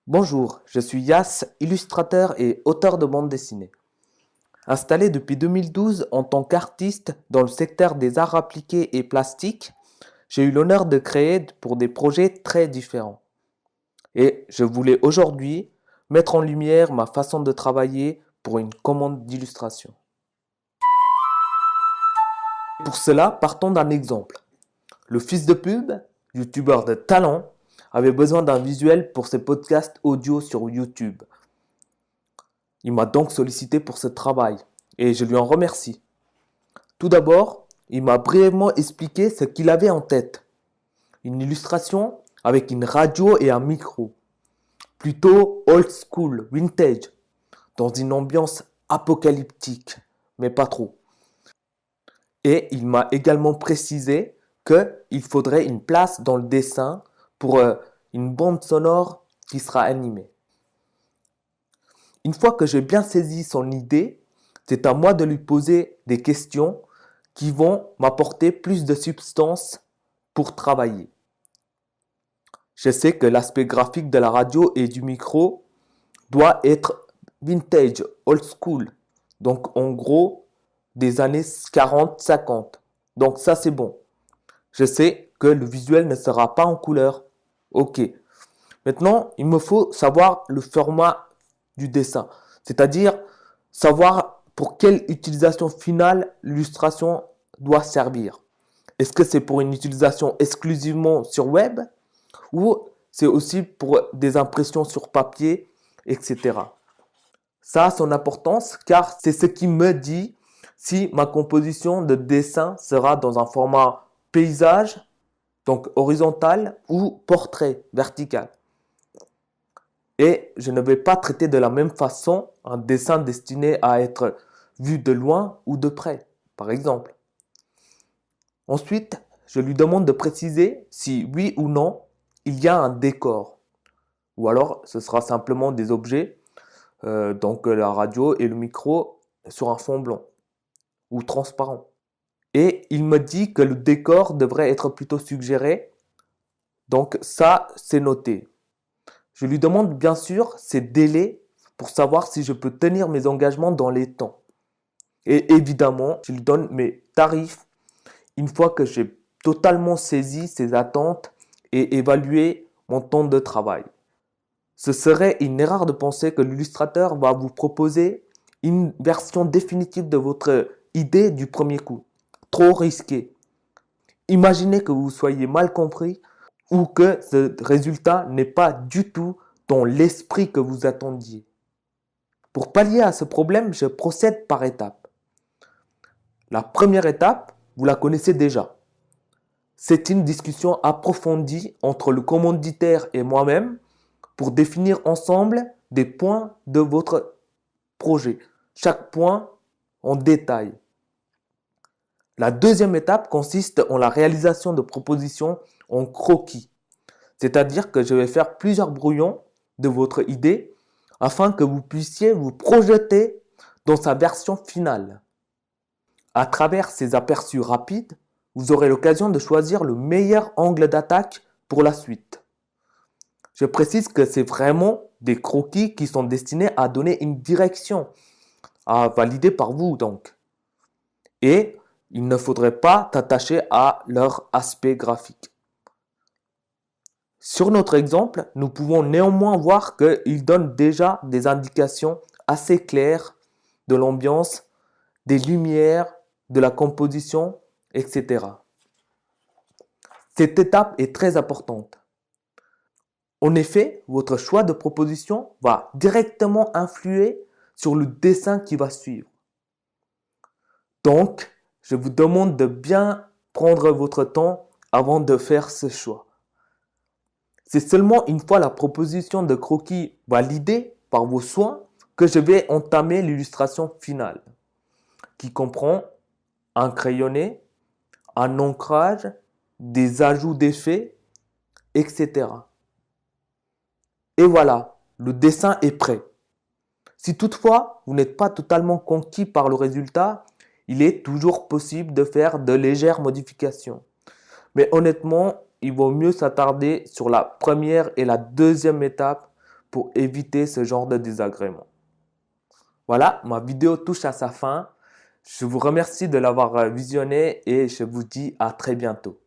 Bonjour, je suis Yas, illustrateur et auteur de bande dessinée. Installé depuis 2012 en tant qu'artiste dans le secteur des arts appliqués et plastiques, j'ai eu l'honneur de créer pour des projets très différents. Et je voulais aujourd'hui mettre en lumière ma façon de travailler pour une commande d'illustration. Pour cela, partons d'un exemple. Le fils de pub, youtubeur de talent, avait besoin d'un visuel pour ses podcasts audio sur YouTube. Il m'a donc sollicité pour ce travail et je lui en remercie. Tout d'abord, il m'a brièvement expliqué ce qu'il avait en tête. Une illustration avec une radio et un micro. Plutôt old school, vintage, dans une ambiance apocalyptique, mais pas trop. Et il m'a également précisé qu'il faudrait une place dans le dessin pour une bande sonore qui sera animée. Une fois que j'ai bien saisi son idée, c'est à moi de lui poser des questions qui vont m'apporter plus de substance pour travailler. Je sais que l'aspect graphique de la radio et du micro doit être vintage, old school. Donc en gros, des années 40-50. Donc ça c'est bon. Je sais que le visuel ne sera pas en couleur. Ok. Maintenant, il me faut savoir le format du dessin. C'est-à-dire savoir pour quelle utilisation finale l'illustration doit servir. Est-ce que c'est pour une utilisation exclusivement sur web ou c'est aussi pour des impressions sur papier, etc. Ça a son importance car c'est ce qui me dit si ma composition de dessin sera dans un format paysage, donc horizontal, ou portrait vertical. Et je ne vais pas traiter de la même façon un dessin destiné à être vu de loin ou de près, par exemple. Ensuite, je lui demande de préciser si oui ou non il y a un décor. Ou alors ce sera simplement des objets, donc la radio et le micro sur un fond blanc ou transparent. Et il me dit que le décor devrait être plutôt suggéré, donc ça c'est noté. Je lui demande bien sûr ses délais pour savoir si je peux tenir mes engagements dans les temps. Et évidemment, je lui donne mes tarifs une fois que j'ai totalement saisi ses attentes et évalué mon temps de travail. Ce serait une erreur de penser que l'illustrateur va vous proposer une version définitive de votre idée du premier coup. Trop risqué. Imaginez que vous soyez mal compris ou que ce résultat n'est pas du tout dans l'esprit que vous attendiez. Pour pallier à ce problème, je procède par étapes. La première étape, vous la connaissez déjà. C'est une discussion approfondie entre le commanditaire et moi-même pour définir ensemble des points de votre projet. Chaque point en détail. La deuxième étape consiste en la réalisation de propositions en croquis. C'est-à-dire que je vais faire plusieurs brouillons de votre idée afin que vous puissiez vous projeter dans sa version finale. À travers ces aperçus rapides, vous aurez l'occasion de choisir le meilleur angle d'attaque pour la suite. Je précise que c'est vraiment des croquis qui sont destinés à donner une direction, à valider par vous donc. Et il ne faudrait pas t'attacher à leur aspect graphique. Sur notre exemple, nous pouvons néanmoins voir qu'il donne déjà des indications assez claires de l'ambiance, des lumières, de la composition, etc. Cette étape est très importante. En effet, votre choix de proposition va directement influer sur le dessin qui va suivre. Donc, je vous demande de bien prendre votre temps avant de faire ce choix. C'est seulement une fois la proposition de croquis validée par vos soins que je vais entamer l'illustration finale, qui comprend un crayonné, un ancrage, des ajouts d'effets, etc. Et voilà, le dessin est prêt. Si toutefois vous n'êtes pas totalement conquis par le résultat, il est toujours possible de faire de légères modifications. Mais honnêtement, il vaut mieux s'attarder sur la première et la deuxième étape pour éviter ce genre de désagrément. Voilà, ma vidéo touche à sa fin. Je vous remercie de l'avoir visionné et je vous dis à très bientôt.